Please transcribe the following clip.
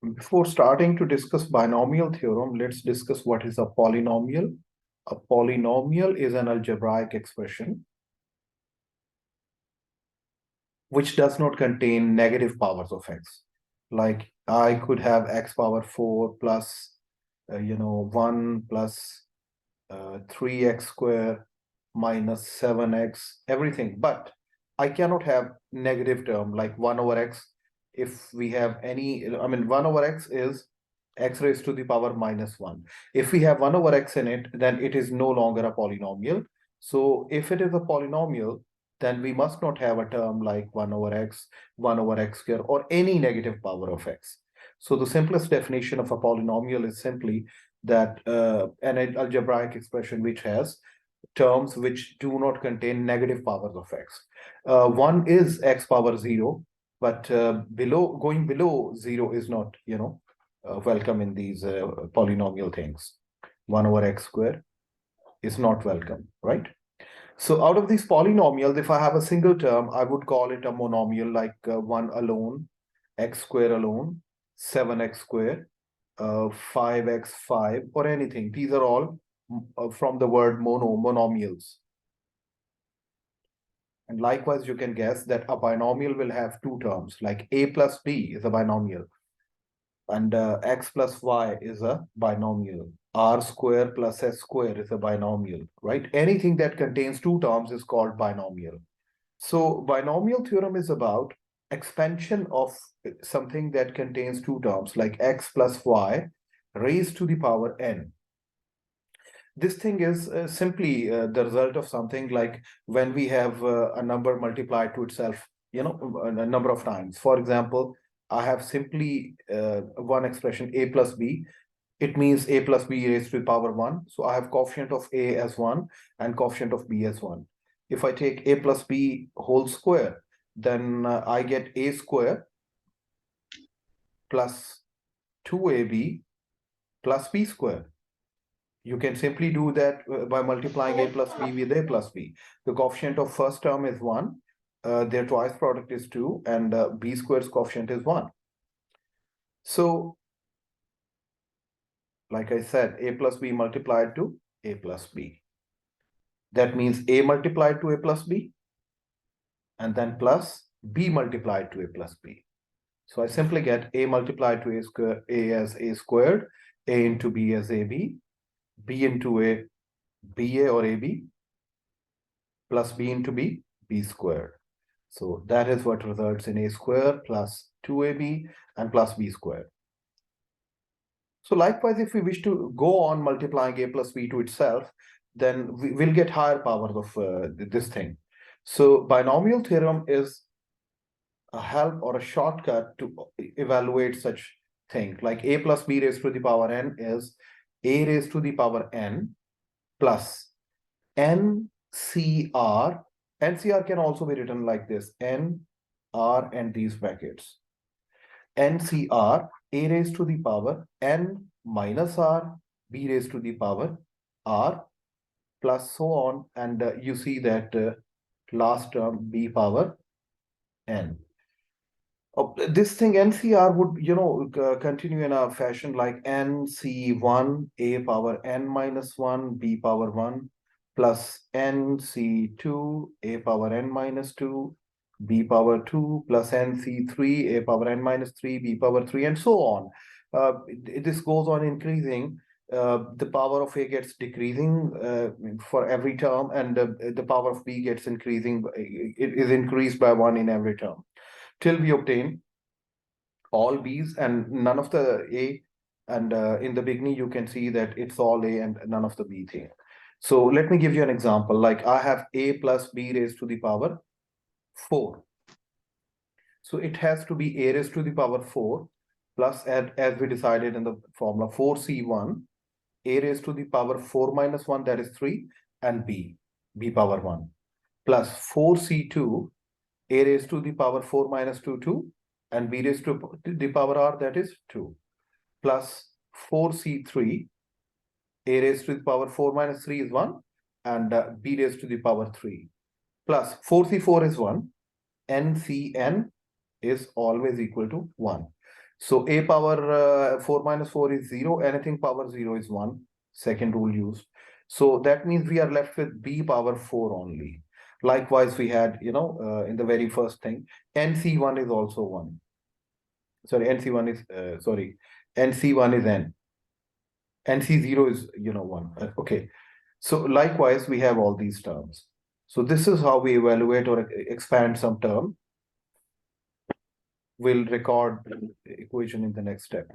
Before starting to discuss binomial theorem, let's discuss what is a polynomial. A polynomial is an algebraic expression which does not contain negative powers of x. Like I could have x power 4 plus, 1 plus 3x square minus 7x, everything. But I cannot have negative term like 1 over x. If we have any, 1 over x is x raised to the power minus 1. If we have 1 over x in it, then it is no longer a polynomial. So if it is a polynomial, then we must not have a term like 1 over x, 1 over x square, or any negative power of x. So the simplest definition of a polynomial is simply that an algebraic expression which has terms which do not contain negative powers of x. One is x power 0, but going below 0 is not, welcome in these polynomial things. 1 over x square is not welcome, right? So out of these polynomials, if I have a single term, I would call it a monomial, like 1 alone, x square alone, 7x square, 5x5, or anything. These are all from the word monomials. And likewise, you can guess that a binomial will have two terms, like a plus b is a binomial, and x plus y is a binomial. R square plus s square is a binomial, right? Anything that contains two terms is called binomial. So binomial theorem is about expansion of something that contains two terms, like x plus y raised to the power n. This thing is simply the result of something like when we have a number multiplied to itself, a number of times. For example, I have simply one expression a plus b. It means a plus b raised to the power 1. So I have coefficient of a as 1 and coefficient of b as 1. If I take a plus b whole square, then I get a square plus 2ab plus b square. You can simply do that by multiplying a plus b with a plus b. The coefficient of first term is 1. Their twice product is 2, and b square's coefficient is 1. So, like I said, a plus b multiplied to a plus b. That means a multiplied to a plus b, and then plus b multiplied to a plus b. So I simply get a multiplied to a square, a as a squared, a into b as ab, b into a ba or ab, plus b into b, b squared. So that is what results in a square plus 2ab and plus b squared. So likewise, if we wish to go on multiplying a plus b to itself, then we will get higher powers of this thing. So binomial theorem is a help or a shortcut to evaluate such thing. Like a plus b raised to the power n is a raised to the power n plus NCR. NCR can also be written like this, N, R, and these brackets. NCR, a raised to the power n minus r, b raised to the power r, plus so on. And you see that last term, b power n. This thing NCR would, continue in a fashion like NC1, a power n minus 1, b power 1, plus NC2, a power n minus 2, b power 2, plus NC3, a power n minus 3, b power 3, and so on. This goes on increasing. The power of a gets decreasing for every term, and the power of b gets increasing. It is increased by 1 in every term, till we obtain all b's and none of the a. And in the beginning, you can see that it's all a and none of the b thing. So let me give you an example. Like I have a plus b raised to the power 4. So it has to be a raised to the power 4 plus, as we decided in the formula, 4c1, a raised to the power 4 minus 1, that is 3, and b power 1, plus 4c2, a raised to the power 4 minus 2, 2, and b raised to the power r, that is 2, plus 4c3, a raised to the power 4 minus 3 is 1, and b raised to the power 3, plus 4c4 is 1, ncn is always equal to 1. So a power 4 minus 4 is 0. Anything power 0 is 1. Second rule used. So that means we are left with b power 4 only. Likewise, we had, in the very first thing, nc1 is also 1. Sorry, nc1 is, nc1 is n. nc0 is, 1. Okay. So likewise, we have all these terms. So this is how we evaluate or expand some term. We'll record the equation in the next step.